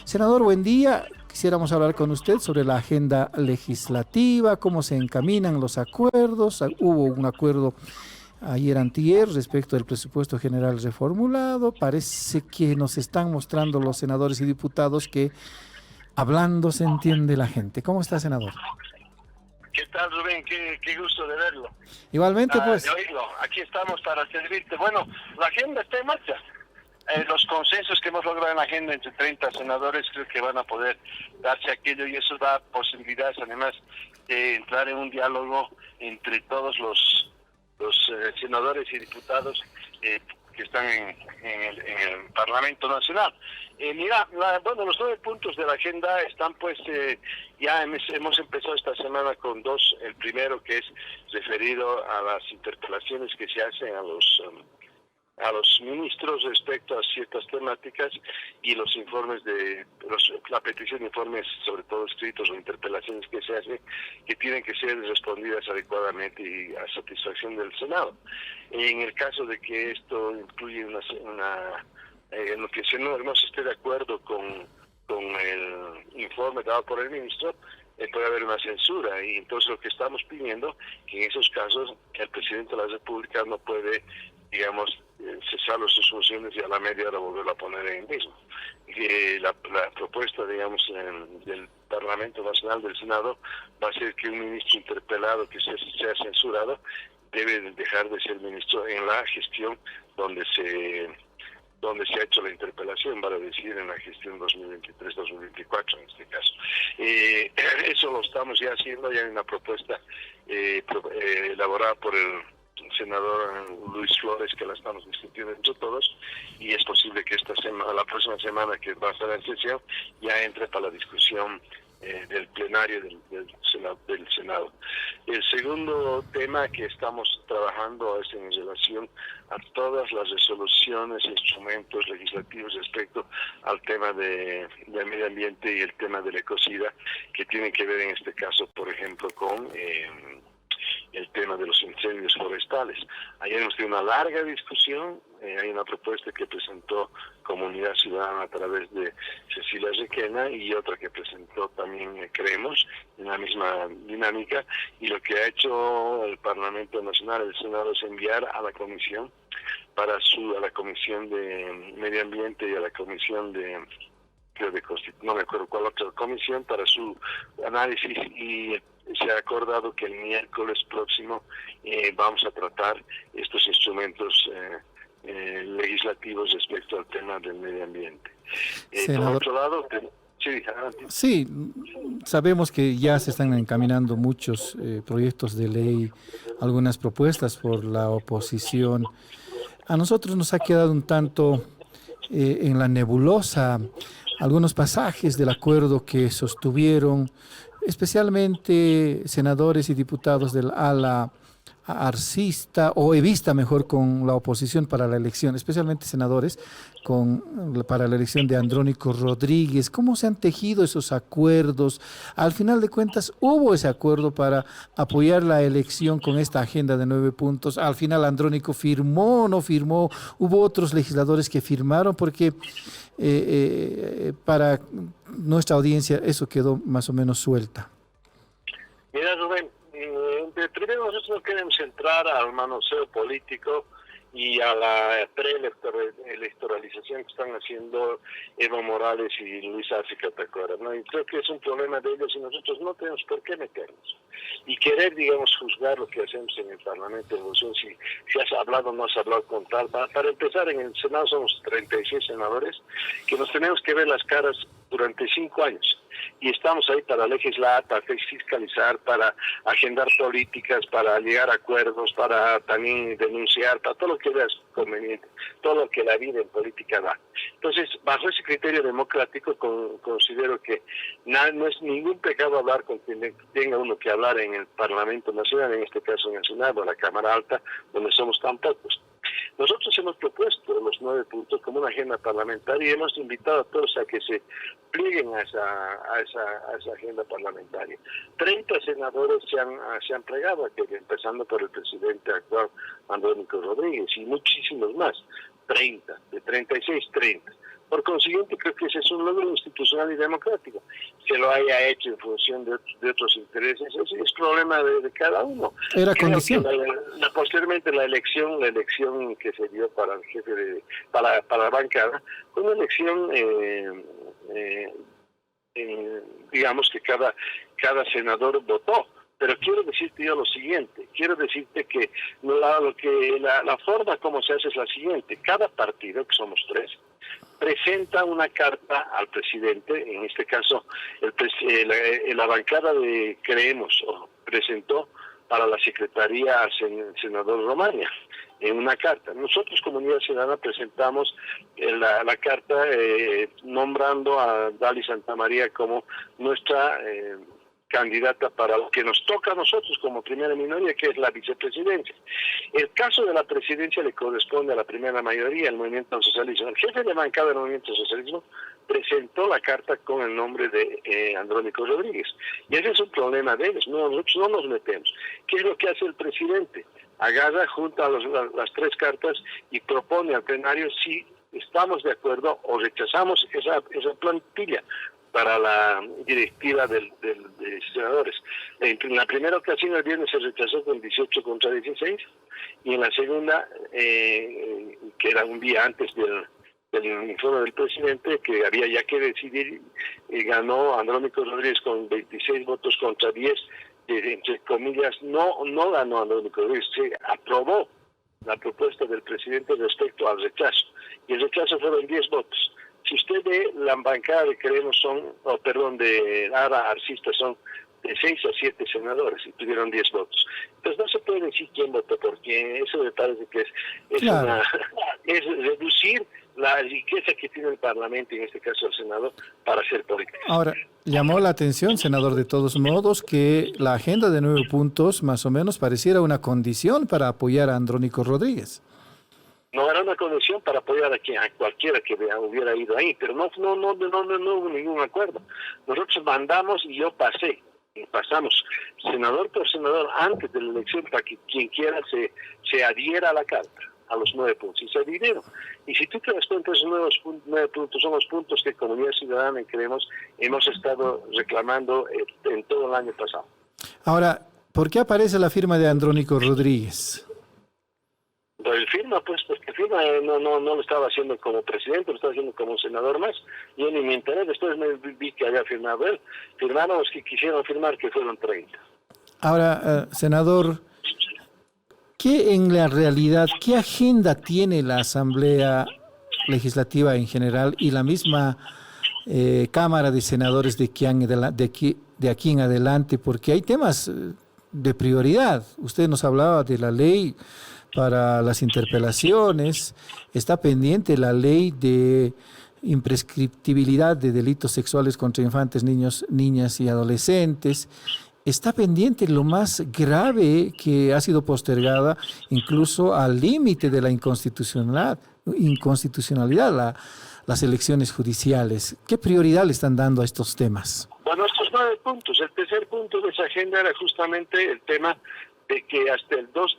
Senador, buen día. Quisiéramos hablar con usted sobre la agenda legislativa, cómo se encaminan los acuerdos. Hubo un acuerdo ayer antier respecto del presupuesto general reformulado. Parece que nos están mostrando los senadores y diputados que hablando se entiende la gente. ¿Cómo está, senador? ¿Qué tal, Rubén? Qué gusto de verlo, Igualmente, de pues. oírlo. Aquí estamos para servirte. Bueno, la agenda está en marcha. Los consensos que hemos logrado en la agenda entre 30 senadores creo que van a poder darse aquello y eso da posibilidades además de entrar en un diálogo entre todos los senadores y diputados que están en el Parlamento Nacional. Mira, bueno, los 9 puntos de la agenda están pues, ya hemos empezado esta semana con 2. El primero que es referido a las interpelaciones que se hacen a los ministros respecto a ciertas temáticas y los informes la petición de informes, sobre todo escritos o interpelaciones que se hacen, que tienen que ser respondidas adecuadamente y a satisfacción del Senado. En el caso de que esto incluye en lo que no se esté de acuerdo con el informe dado por el ministro, puede haber una censura, y entonces lo que estamos pidiendo que en esos casos el presidente de la República no puede, digamos, cesar sus funciones y a la media hora volverlo a poner en el mismo. La propuesta, digamos, del Parlamento Nacional, del Senado, va a ser que un ministro interpelado que sea censurado debe dejar de ser ministro en la gestión donde se ha hecho la interpelación, vale decir, en la gestión 2023-2024 en este caso. Eso lo estamos ya haciendo, ya hay una propuesta elaborada por el senador Luis Flores, que la estamos discutiendo entre todos, y es posible que la próxima semana, que va a estar en sesión, ya entre para la discusión del plenario del Senado. El segundo tema que estamos trabajando es en relación a todas las resoluciones e instrumentos legislativos respecto al tema del medio ambiente y el tema del ecocida, que tienen que ver en este caso, por ejemplo, con el tema de los incendios forestales. Ayer hemos tenido una larga discusión, hay una propuesta que presentó Comunidad Ciudadana a través de Cecilia Requena y otra que presentó también Creemos, en la misma dinámica, y lo que ha hecho el Parlamento Nacional, el Senado, es enviar a la Comisión, a la Comisión de Medio Ambiente y a la Comisión no me acuerdo cuál otra comisión, para su análisis, y se ha acordado que el miércoles próximo vamos a tratar estos instrumentos legislativos respecto al tema del medio ambiente. Por otro lado, sí, adelante. Sí, sabemos que ya se están encaminando muchos proyectos de ley, algunas propuestas por la oposición. A nosotros nos ha quedado un tanto en la nebulosa algunos pasajes del acuerdo que sostuvieron, especialmente senadores y diputados del ala arcista o evista, mejor, con la oposición para la elección, especialmente senadores para la elección de Andrónico Rodríguez. ¿Cómo se han tejido esos acuerdos? Al final de cuentas, hubo ese acuerdo para apoyar la elección con esta agenda de 9 puntos. Al final, Andrónico firmó, no firmó. Hubo otros legisladores que firmaron porque para nuestra audiencia eso quedó más o menos suelta. Mira, Rubén, primero nosotros no queremos entrar al manoseo político y a la preelectoralización que están haciendo Evo Morales y Luis Arce Catacora, ¿no? Y creo que es un problema de ellos y nosotros no tenemos por qué meternos. Y querer, digamos, juzgar lo que hacemos en el Parlamento de Evolución, si has hablado o no has hablado con tal. Para empezar, en el Senado somos 36 senadores que nos tenemos que ver las caras durante 5 años. Y estamos ahí para legislar, para fiscalizar, para agendar políticas, para llegar a acuerdos, para también denunciar, para todo lo que veas conveniente, todo lo que la vida en política da. Entonces, bajo ese criterio democrático, considero que no es ningún pecado hablar con quien tenga uno que hablar en el Parlamento Nacional, en este caso en el Senado, en la Cámara Alta, donde somos tan pocos. Nosotros hemos propuesto los 9 puntos como una agenda parlamentaria y hemos invitado a todos a que se plieguen a esa agenda parlamentaria. 30 senadores se han plegado, empezando por el presidente actual, Andrónico Rodríguez, y muchísimos más. 30, de 36, 30. Por consiguiente, creo que ese es un logro institucional y democrático. Que lo haya hecho en función de otros intereses, ese es problema de cada uno. Era Creo condición. que posteriormente la elección que se dio para el jefe para la bancada, fue una elección, digamos que cada senador votó. Pero quiero decirte yo lo siguiente, quiero decirte que la forma como se hace es la siguiente: cada partido, que somos 3, presenta una carta al presidente. En este caso, la bancada de Creemos presentó para la secretaría al senador Romaña en una carta. Nosotros, Comunidad Ciudadana, presentamos la carta nombrando a Dali Santamaría como nuestra candidata para lo que nos toca a nosotros como primera minoría, que es la vicepresidencia. El caso de la presidencia le corresponde a la primera mayoría, el Movimiento al Socialismo. El jefe de bancada del Movimiento al Socialismo presentó la carta con el nombre de Andrónico Rodríguez. Y ese es un problema de ellos, nosotros no nos metemos. ¿Qué es lo que hace el presidente? Agarra, junta las 3 cartas y propone al plenario si estamos de acuerdo o rechazamos esa plantilla para la directiva de senadores. En la primera ocasión, el viernes, se rechazó con 18 contra 16, y en la segunda, que era un día antes del informe del presidente, que había ya que decidir, ganó Andrónico Rodríguez con 26 votos contra 10, entre comillas, no ganó Andrónico Rodríguez, se aprobó la propuesta del presidente respecto al rechazo, y el rechazo fueron 10 votos. Si usted ve, la bancada de Creemos de Ara Arcista son de 6 a 7 senadores y tuvieron 10 votos. Entonces no se puede decir quién votó por quién. Eso me parece que Claro. es reducir la riqueza que tiene el Parlamento, en este caso el Senado, para hacer política. Ahora, llamó la atención, senador, de todos modos, que la agenda de 9 puntos más o menos pareciera una condición para apoyar a Andrónico Rodríguez. No era una condición para apoyar a cualquiera que hubiera ido ahí, pero no hubo ningún acuerdo. Nosotros mandamos y pasamos senador por senador antes de la elección para que quien quiera se adhiera a la carta, a los 9 puntos, y se adhirieron. Y si tú te das cuenta, esos 9 puntos son los puntos que Comunidad Ciudadana y Creemos hemos estado reclamando en todo el año pasado. Ahora, ¿por qué aparece la firma de Andrónico Rodríguez? El firma, pues, porque firma no lo estaba haciendo como presidente, lo estaba haciendo como senador más. Yo ni me enteré, después me vi que había firmado él. Firmaron los que quisieron firmar, que fueron 30. Ahora, senador, ¿qué en la realidad, qué agenda tiene la Asamblea Legislativa en general y la misma Cámara de Senadores de aquí en adelante? Porque hay temas de prioridad. Usted nos hablaba de la ley para las interpelaciones, está pendiente la ley de imprescriptibilidad de delitos sexuales contra infantes, niños, niñas y adolescentes. Está pendiente lo más grave que ha sido postergada incluso al límite de la inconstitucionalidad, las elecciones judiciales. ¿Qué prioridad le están dando a estos temas? Bueno, estos 9 puntos. El tercer punto de esa agenda era justamente el tema de que hasta el 2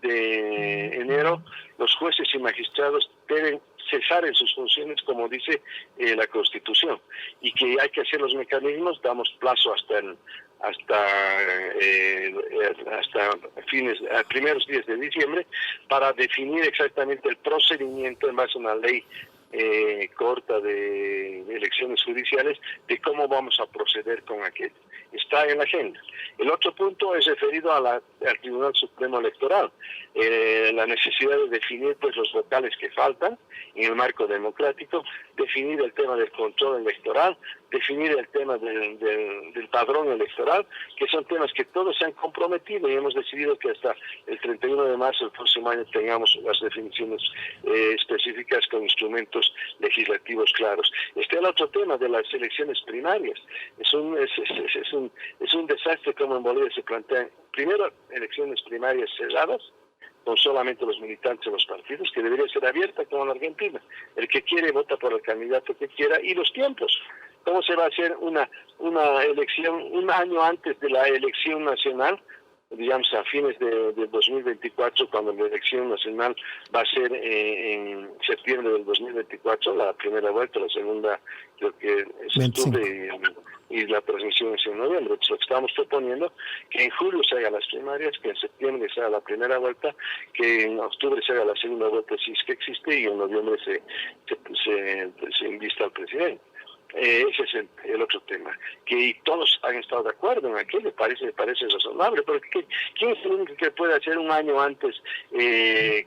de enero los jueces y magistrados deben cesar en sus funciones, como dice la Constitución, y que hay que hacer los mecanismos. Damos plazo hasta primeros días de diciembre para definir exactamente el procedimiento en base a una ley corta de elecciones judiciales, de cómo vamos a proceder con aquello. Está en la agenda. El otro punto es referido al Tribunal Supremo Electoral, la necesidad de definir pues los vocales que faltan en el marco democrático, definir el tema del control electoral, definir el tema del padrón electoral, que son temas que todos se han comprometido, y hemos decidido que hasta el 31 de marzo del próximo año tengamos las definiciones específicas con instrumentos legislativos claros. Está el otro tema de las elecciones primarias. Es un desastre como en Bolivia se plantean primero elecciones primarias cerradas, con solamente los militantes de los partidos, que debería ser abierta como en Argentina. El que quiere vota por el candidato que quiera, y los tiempos. ¿Cómo se va a hacer una elección un año antes de la elección nacional? digamos, a fines de 2024, cuando la elección nacional va a ser en septiembre del 2024, la primera vuelta, la segunda creo que es 25. octubre y la transmisión es en noviembre. Entonces, lo que estamos proponiendo, que en julio se haga las primarias, que en septiembre se haga la primera vuelta, que en octubre se haga la segunda vuelta si es que existe, y en noviembre se invista al presidente. Ese es el otro tema, que todos han estado de acuerdo en aquello, parece razonable, porque ¿quién es el único que puede hacer un año antes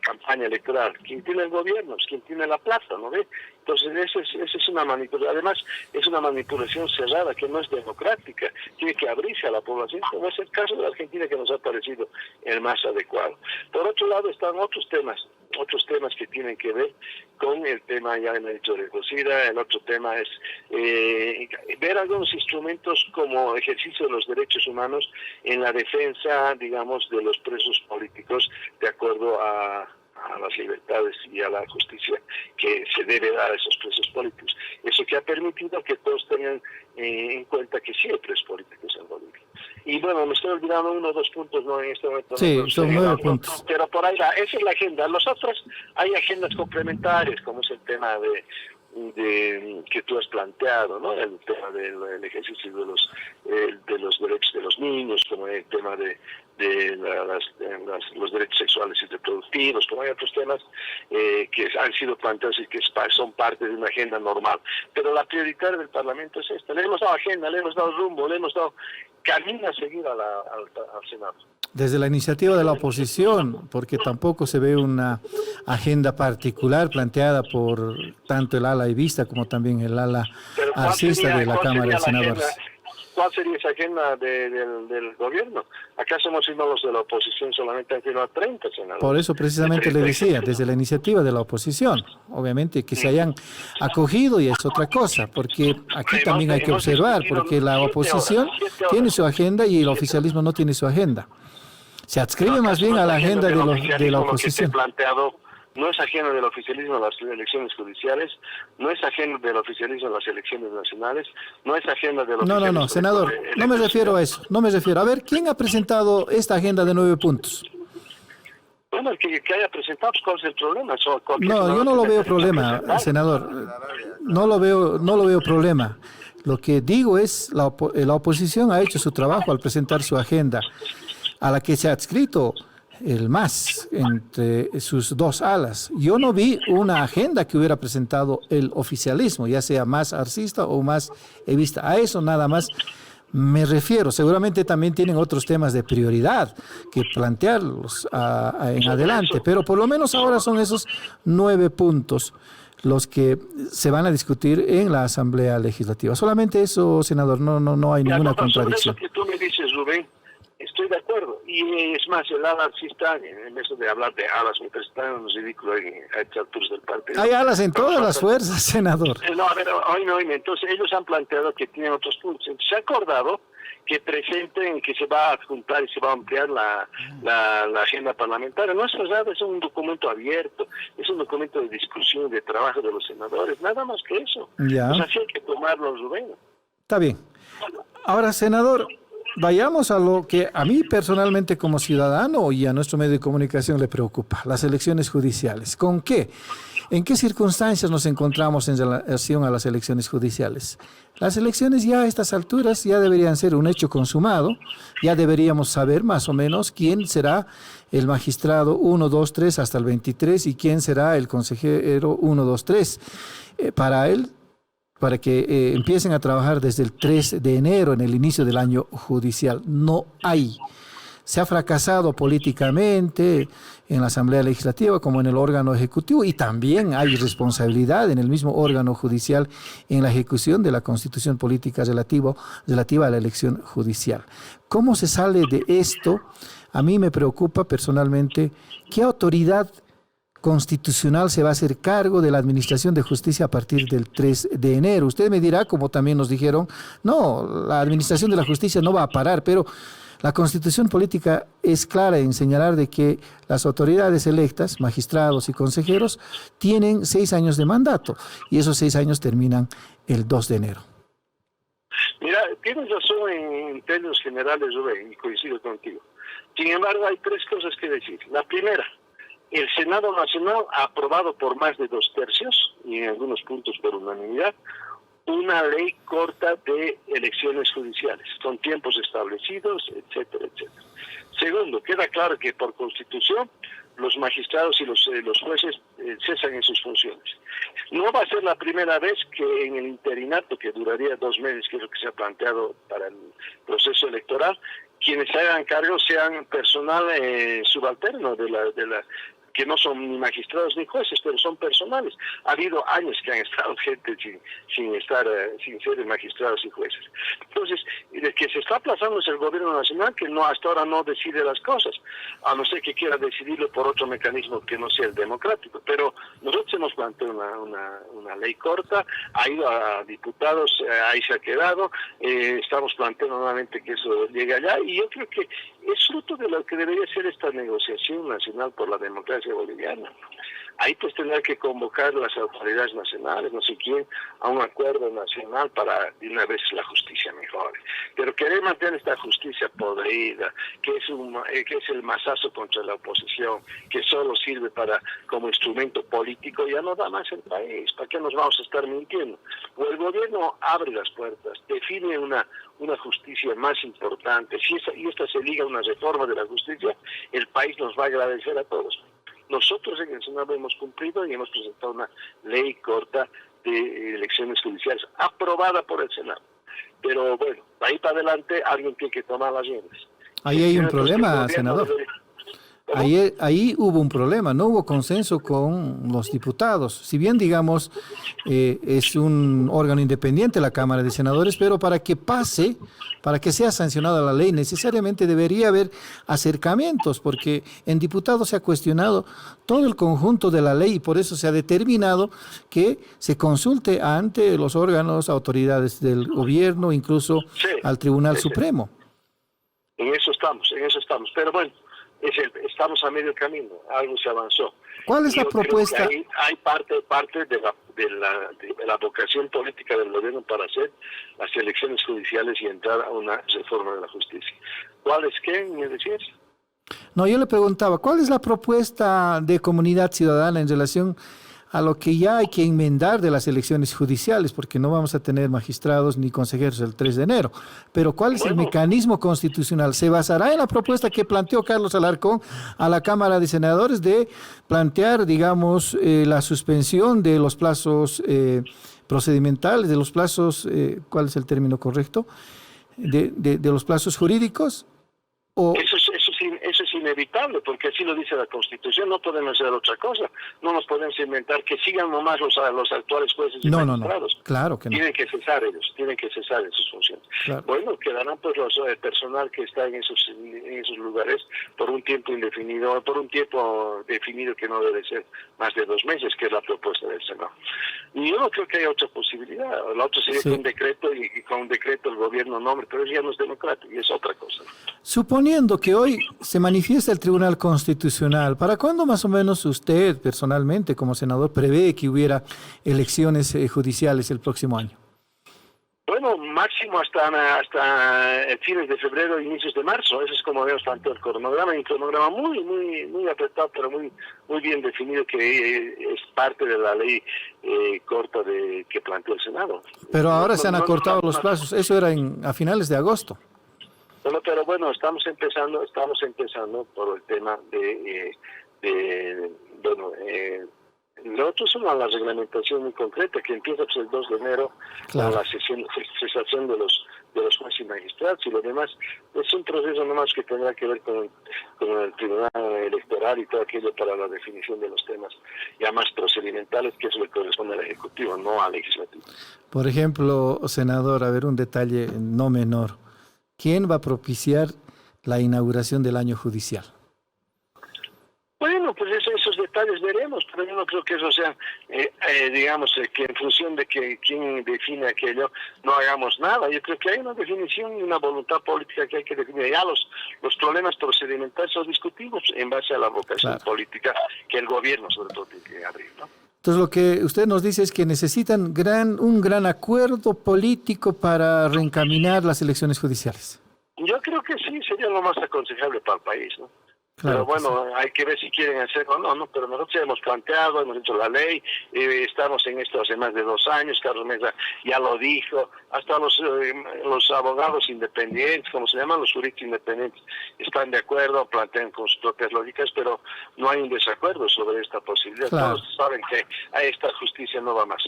campaña electoral? ¿Quién tiene el gobierno? ¿Quién tiene la plata? ¿No ve? Entonces, esa es una manipulación, además es una manipulación cerrada que no es democrática, tiene que abrirse a la población, como es el caso de la Argentina, que nos ha parecido el más adecuado. Por otro lado están otros temas que tienen que ver con el tema, ya me he dicho, de cocida. El otro tema es ver algunos instrumentos como ejercicio de los derechos humanos en la defensa, digamos, de los presos políticos, de acuerdo a las libertades y a la justicia que se debe dar a esos presos políticos. Eso que ha permitido que todos tengan en cuenta que sí hay presos políticos en Bolivia. Y bueno, me estoy olvidando 1 o 2 puntos, ¿no? En este momento. Sí, no son 9 puntos. Pero por ahí va, esa es la agenda. Los otros, hay agendas complementarias, como es el tema de que tú has planteado, ¿no? El tema del ejercicio de los derechos de los niños, como el tema de los derechos sexuales y reproductivos, como hay otros temas que han sido planteados y que son parte de una agenda normal. Pero la prioritaria del Parlamento es esta. Le hemos dado agenda, le hemos dado rumbo, le hemos dado camino a seguir al Senado. Desde la iniciativa de la oposición, porque tampoco se ve una agenda particular planteada por tanto el ala ibista como también el ala arcista de la Cámara de Senadores. ¿Cuál sería esa agenda del gobierno? ¿Acaso hemos sido los de la oposición solamente han firmado 30 senadores? Por eso precisamente le decía, desde la iniciativa de la oposición, obviamente que se hayan acogido y es otra cosa, porque aquí también hay que observar, porque la oposición tiene su agenda y el oficialismo no tiene su agenda. Se adscribe más bien a la agenda de la oposición. No es ajeno del oficialismo a las elecciones judiciales, no es ajeno del oficialismo a las elecciones nacionales, no es ajeno del oficialismo... No, senador, no me refiero a eso, no me refiero. A ver, ¿quién ha presentado esta agenda de 9 puntos? Bueno, el que haya presentado, pues, ¿cuál es el problema? No, yo no lo veo problema, senador. No lo veo problema. Lo que digo es, la oposición ha hecho su trabajo al presentar su agenda, a la que se ha adscrito el MAS entre sus dos alas. Yo no vi una agenda que hubiera presentado el oficialismo, ya sea más arcista o más evista. A eso nada más me refiero. Seguramente también tienen otros temas de prioridad que plantearlos en adelante, pero por lo menos ahora son esos 9 puntos los que se van a discutir en la Asamblea Legislativa. Solamente eso, senador, no hay ninguna contradicción. Sobre eso que tú me dices, Rubén, estoy de acuerdo. Y es más, el ala sí está, en eso de hablar de alas, me está en ridículo a estas alturas del partido. Hay alas en todas las fuerzas, senador. No, a ver, oíme. Entonces ellos han planteado que tienen otros puntos. Entonces, se ha acordado que presenten, que se va a adjuntar y se va a ampliar la agenda parlamentaria. No es cerrado, es un documento abierto, es un documento de discusión, de trabajo de los senadores, nada más que eso. Ya. Pues así hay que tomarlo, Rubén. Está bien. Ahora, senador, vayamos a lo que a mí personalmente como ciudadano y a nuestro medio de comunicación le preocupa, las elecciones judiciales. ¿Con qué? ¿En qué circunstancias nos encontramos en relación a las elecciones judiciales? Las elecciones ya a estas alturas ya deberían ser un hecho consumado, ya deberíamos saber más o menos quién será el magistrado 1, 2, 3 hasta el 23 y quién será el consejero 1, 2, 3. Para que empiecen a trabajar desde el 3 de enero en el inicio del año judicial. No hay. Se ha fracasado políticamente en la Asamblea Legislativa como en el órgano ejecutivo y también hay responsabilidad en el mismo órgano judicial en la ejecución de la Constitución Política relativa a la elección judicial. ¿Cómo se sale de esto? A mí me preocupa personalmente qué autoridad constitucional se va a hacer cargo de la administración de justicia a partir del 3 de enero. Usted me dirá, como también nos dijeron, no, la administración de la justicia no va a parar, pero la Constitución Política es clara en señalar de que las autoridades electas, magistrados y consejeros, tienen 6 años de mandato y esos 6 años terminan el 2 de enero. Mira, tienes razón en términos generales, Rubén, y coincido contigo. Sin embargo, hay tres cosas que decir. La primera, el Senado Nacional ha aprobado por más de 2/3, y en algunos puntos por unanimidad, una ley corta de elecciones judiciales, con tiempos establecidos, etcétera, etcétera. Segundo, queda claro que por Constitución los magistrados y los jueces cesan en sus funciones. No va a ser la primera vez que en el interinato, que duraría 2 meses, que es lo que se ha planteado para el proceso electoral, quienes se hagan cargo sean personal subalterno de la que no son ni magistrados ni jueces, pero son personales. Ha habido años que han estado gente sin ser magistrados y jueces. Entonces, el que se está aplazando es el gobierno nacional, que hasta ahora no decide las cosas, a no ser que quiera decidirlo por otro mecanismo que no sea el democrático. Pero nosotros hemos planteado una ley corta, ha ido a diputados, ahí se ha quedado, estamos planteando nuevamente que eso llegue allá, y yo creo que es fruto de lo que debería ser esta negociación nacional por la democracia boliviana. Ahí pues tendrá que convocar las autoridades nacionales, no sé quién, a un acuerdo nacional para de una vez la justicia mejore. Pero querer mantener esta justicia podrida, que es el mazazo contra la oposición, que solo sirve como instrumento político, ya no da más el país. ¿Para qué nos vamos a estar mintiendo? O el gobierno abre las puertas, define una justicia más importante, y esta se liga a una reforma de la justicia, el país nos va a agradecer a todos. Nosotros en el Senado hemos cumplido y hemos presentado una ley corta de elecciones judiciales aprobada por el Senado. Pero bueno, de ahí para adelante alguien tiene que tomar las riendas. Ahí hay un problema, senador. Ahí hubo un problema, no hubo consenso con los diputados. Si bien, digamos, es un órgano independiente la Cámara de Senadores, pero para que pase, para que sea sancionada la ley, necesariamente debería haber acercamientos, porque en diputados se ha cuestionado todo el conjunto de la ley y por eso se ha determinado que se consulte ante los órganos, autoridades del gobierno, incluso al Tribunal Supremo. En eso estamos. Pero bueno, estamos a medio camino, algo se avanzó. ¿Cuál es la propuesta? Hay parte de la vocación política del gobierno para hacer las elecciones judiciales y entrar a una reforma de la justicia. ¿Cuál es qué? ¿Me decías? No, yo le preguntaba, ¿cuál es la propuesta de Comunidad Ciudadana en relación a lo que ya hay que enmendar de las elecciones judiciales? Porque no vamos a tener magistrados ni consejeros el 3 de enero. Pero ¿cuál es el mecanismo constitucional? ¿Se basará en la propuesta que planteó Carlos Alarcón a la Cámara de Senadores de plantear, digamos, la suspensión de los plazos procedimentales, de los plazos, ¿cuál es el término correcto? De los plazos jurídicos? ¿O Eso es inevitable, porque así lo dice la Constitución, no podemos hacer otra cosa, no nos podemos inventar que sigan nomás los actuales jueces y magistrados. No, claro que no. Tienen que cesar en sus funciones. Claro. Bueno, quedarán pues el personal que está en esos lugares por un tiempo indefinido, por un tiempo definido que no debe ser más de 2 meses, que es la propuesta del Senado. Y yo no creo que haya otra posibilidad, la otra sería con un decreto, y con un decreto el gobierno nombre, pero eso ya no es democrático y es otra cosa. Suponiendo que hoy se manifiesta el Tribunal Constitucional, ¿para cuándo más o menos usted personalmente como senador prevé que hubiera elecciones judiciales el próximo año? Bueno, máximo hasta fines de febrero, inicios de marzo. Eso es como vemos tanto el cronograma, un cronograma muy apretado, pero muy bien definido, que es parte de la ley corta que planteó el Senado. Pero ahora se han acortado los plazos, eso era a finales de agosto. Pero bueno, estamos empezando por el tema lo otro es una reglamentación muy concreta que empieza pues, el 2 de enero, claro, con la cesación de los jueces y magistrados, y lo demás es un proceso nomás que tendrá que ver con el Tribunal Electoral y todo aquello para la definición de los temas ya más procedimentales, que eso le corresponde al Ejecutivo, no al Legislativo. Por ejemplo, senador, a ver un detalle no menor. ¿Quién va a propiciar la inauguración del año judicial? Bueno, pues esos detalles veremos, pero yo no creo que eso sea, digamos, que en función de que quién define aquello, no hagamos nada. Yo creo que hay una definición y una voluntad política que hay que definir. Ya los problemas procedimentales los discutimos en base a la vocación política que el gobierno, sobre todo, tiene que abrir, ¿no? Entonces, lo que usted nos dice es que necesitan un gran acuerdo político para reencaminar las elecciones judiciales. Yo creo creo que sí, sería lo más aconsejable para el país, ¿no? Claro. Pero bueno, hay que ver si quieren hacerlo o no, ¿no? Pero nosotros ya hemos planteado, hemos hecho la ley, estamos en esto hace más de 2 años, Carlos Mesa ya lo dijo, hasta los abogados independientes, como se llaman, los juristas independientes, están de acuerdo, plantean con sus propias lógicas, pero no hay un desacuerdo sobre esta posibilidad. Claro. Todos saben que a esta justicia no va más.